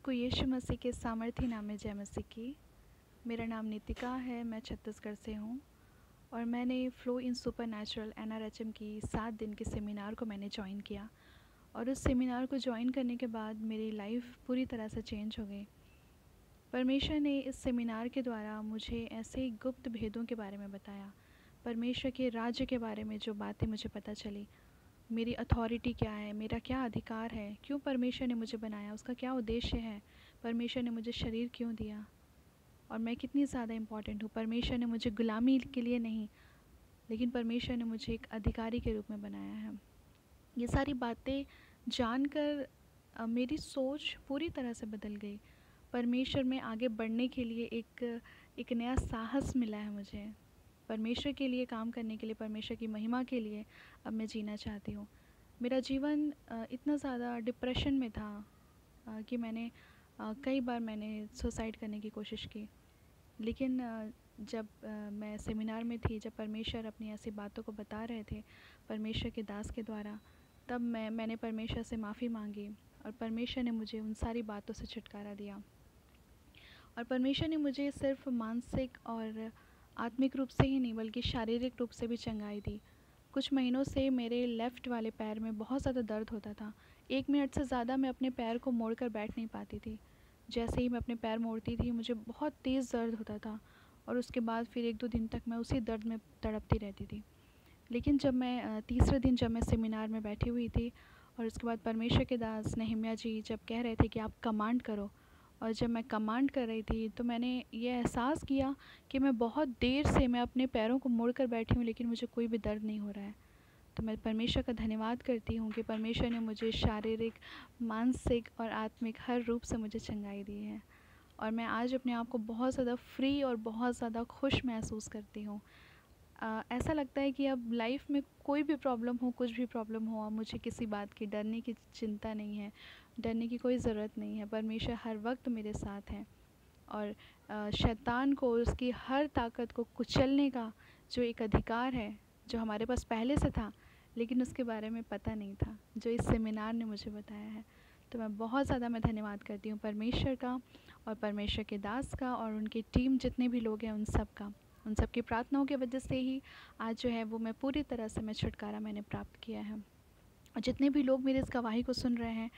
सबको यीशु मसीह के सामर्थी नाम में जय मसीह की। मेरा नाम नितिका है, मैं छत्तीसगढ़ से हूँ और मैंने फ़्लो इन सुपरनैचुरल NRHM की 7 दिन के सेमिनार को मैंने जॉइन किया और उस सेमिनार को जॉइन करने के बाद मेरी लाइफ पूरी तरह से चेंज हो गई। परमेश्वर ने इस सेमिनार के द्वारा मुझे ऐसे गुप्त भेदों के बारे में बताया, परमेश्वर के राज्य के बारे में जो बातें मुझे पता चली, मेरी अथॉरिटी क्या है, मेरा क्या अधिकार है, क्यों परमेश्वर ने मुझे बनाया, उसका क्या उद्देश्य है, परमेश्वर ने मुझे शरीर क्यों दिया और मैं कितनी ज़्यादा इम्पॉर्टेंट हूँ। परमेश्वर ने मुझे गुलामी के लिए नहीं, लेकिन परमेश्वर ने मुझे एक अधिकारी के रूप में बनाया है। ये सारी बातें जानकर मेरी सोच पूरी तरह से बदल गई। परमेश्वर में आगे बढ़ने के लिए एक नया साहस मिला है मुझे। परमेश्वर के लिए काम करने के लिए, परमेश्वर की महिमा के लिए अब मैं जीना चाहती हूँ। मेरा जीवन इतना ज़्यादा डिप्रेशन में था कि कई बार मैंने सुसाइड करने की कोशिश की। लेकिन जब मैं सेमिनार में थी, जब परमेश्वर अपनी ऐसी बातों को बता रहे थे परमेश्वर के दास के द्वारा, तब मैंने परमेश्वर से माफ़ी मांगी और परमेश्वर ने मुझे उन सारी बातों से छुटकारा दिया। और परमेश्वर ने मुझे सिर्फ मानसिक और आत्मिक रूप से ही नहीं, बल्कि शारीरिक रूप से भी चंगाई दी। कुछ महीनों से मेरे लेफ़्ट वाले पैर में बहुत ज़्यादा दर्द होता था। 1 मिनट से ज़्यादा मैं अपने पैर को मोड़कर बैठ नहीं पाती थी। जैसे ही मैं अपने पैर मोड़ती थी, मुझे बहुत तेज़ दर्द होता था और उसके बाद फिर 1-2 दिन तक मैं उसी दर्द में तड़पती रहती थी। लेकिन जब मैं तीसरे दिन जब मैं सेमिनार में बैठी हुई थी और उसके बाद परमेश्वर के दास नehemiah जी जब कह रहे थे कि आप कमांड करो, और जब मैं कमांड कर रही थी तो मैंने ये एहसास किया कि मैं बहुत देर से मैं अपने पैरों को मोड़कर बैठी हूँ, लेकिन मुझे कोई भी दर्द नहीं हो रहा है। तो मैं परमेश्वर का धन्यवाद करती हूँ कि परमेश्वर ने मुझे शारीरिक, मानसिक और आत्मिक हर रूप से मुझे चंगाई दी है और मैं आज अपने आप को बहुत ज़्यादा फ्री और बहुत ज़्यादा खुश महसूस करती हूँ। ऐसा लगता है कि अब लाइफ में कोई भी प्रॉब्लम हो, कुछ भी प्रॉब्लम हो, अब मुझे किसी बात की डरने की चिंता नहीं है, डरने की कोई ज़रूरत नहीं है। परमेश्वर हर वक्त मेरे साथ हैं और शैतान को, उसकी हर ताकत को कुचलने का जो एक अधिकार है, जो हमारे पास पहले से था लेकिन उसके बारे में पता नहीं था, जो इस सेमिनार ने मुझे बताया है। तो मैं बहुत ज़्यादा धन्यवाद करती हूँ परमेश्वर का और परमेश्वर के दास का और उनकी टीम जितने भी लोग हैं उन सब का। उन सब की प्रार्थनाओं की वजह से ही आज जो है वो मैं पूरी तरह से छुटकारा मैंने प्राप्त किया है। और जितने भी लोग मेरी इस गवाही को सुन रहे हैं,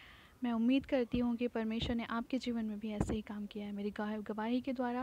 मैं उम्मीद करती हूँ कि परमेश्वर ने आपके जीवन में भी ऐसे ही काम किया है मेरी गवाही के द्वारा।